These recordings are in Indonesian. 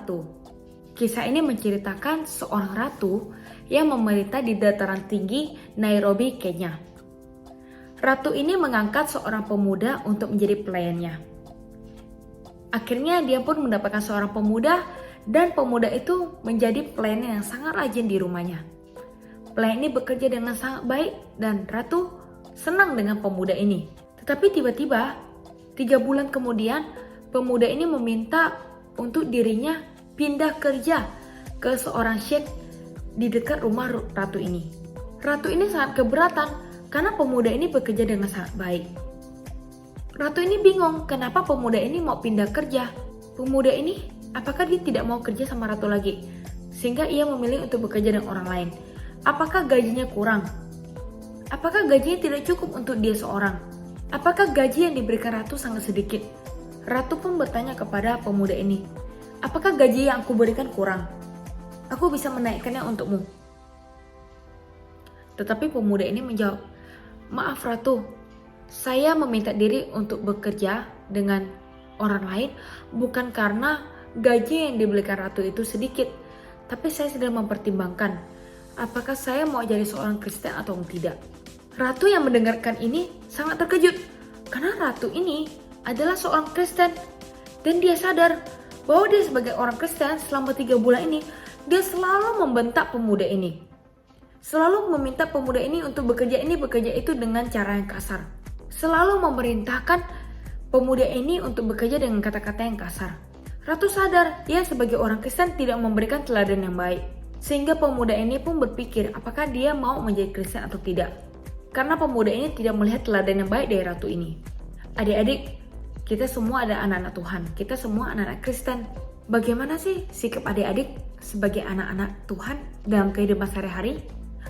Ratu. Kisah ini menceritakan seorang ratu yang memerintah di dataran tinggi Nairobi, Kenya. Ratu ini mengangkat seorang pemuda untuk menjadi pelayannya. Akhirnya dia pun mendapatkan seorang pemuda dan pemuda itu menjadi pelayan yang sangat rajin di rumahnya. Pelayan ini bekerja dengan sangat baik dan ratu senang dengan pemuda ini. Tetapi tiba-tiba 3 bulan kemudian pemuda ini meminta untuk dirinya pindah kerja ke seorang syekh di dekat rumah ratu ini. Ratu ini sangat keberatan karena pemuda ini bekerja dengan sangat baik. Ratu ini bingung kenapa pemuda ini mau pindah kerja. Pemuda ini apakah dia tidak mau kerja sama ratu lagi? Sehingga ia memilih untuk bekerja dengan orang lain. Apakah gajinya kurang? Apakah gajinya tidak cukup untuk dia seorang? Apakah gaji yang diberikan ratu sangat sedikit? Ratu pun bertanya kepada pemuda ini, apakah gaji yang aku berikan kurang? Aku bisa menaikkannya untukmu. Tetapi pemuda ini menjawab, maaf ratu, saya meminta diri untuk bekerja dengan orang lain bukan karena gaji yang diberikan ratu itu sedikit, tapi saya sedang mempertimbangkan apakah saya mau jadi seorang Kristen atau tidak. Ratu yang mendengarkan ini sangat terkejut karena ratu ini adalah seorang Kristen dan dia sadar bahwa dia sebagai orang Kristen selama 3 bulan ini dia selalu membentak pemuda ini. Selalu meminta pemuda ini untuk bekerja itu dengan cara yang kasar. Selalu memerintahkan pemuda ini untuk bekerja dengan kata-kata yang kasar. Ratu sadar dia sebagai orang Kristen tidak memberikan teladan yang baik. Sehingga pemuda ini pun berpikir apakah dia mau menjadi Kristen atau tidak. Karena pemuda ini tidak melihat teladan yang baik dari ratu ini. Adik-adik, kita semua ada anak-anak Tuhan. Kita semua anak-anak Kristen. Bagaimana sih sikap adik-adik sebagai anak-anak Tuhan dalam kehidupan sehari-hari?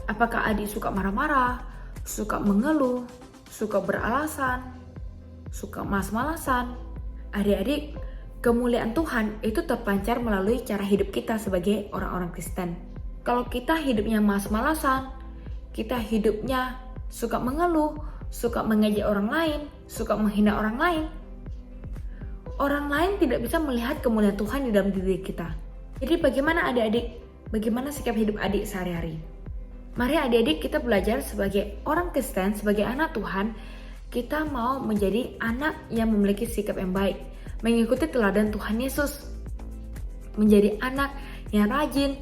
Apakah adik suka marah-marah, suka mengeluh, suka beralasan, suka malas-malasan? Adik-adik, kemuliaan Tuhan itu terpancar melalui cara hidup kita sebagai orang-orang Kristen. Kalau kita hidupnya malas-malasan, kita hidupnya suka mengeluh, suka mengejek orang lain, suka menghina orang lain tidak bisa melihat kemuliaan Tuhan di dalam diri kita. Jadi bagaimana adik-adik? Bagaimana sikap hidup adik sehari-hari? Mari adik-adik kita belajar sebagai orang Kristen, sebagai anak Tuhan, kita mau menjadi anak yang memiliki sikap yang baik, mengikuti teladan Tuhan Yesus. Menjadi anak yang rajin,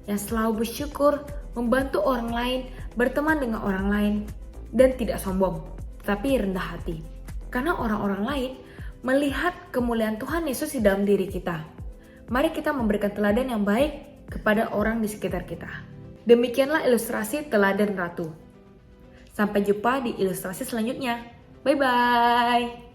yang selalu bersyukur, membantu orang lain, berteman dengan orang lain, dan tidak sombong, tapi rendah hati. Karena orang-orang lain melihat kemuliaan Tuhan Yesus di dalam diri kita. Mari kita memberikan teladan yang baik kepada orang di sekitar kita. Demikianlah ilustrasi teladan ratu. Sampai jumpa di ilustrasi selanjutnya. Bye-bye.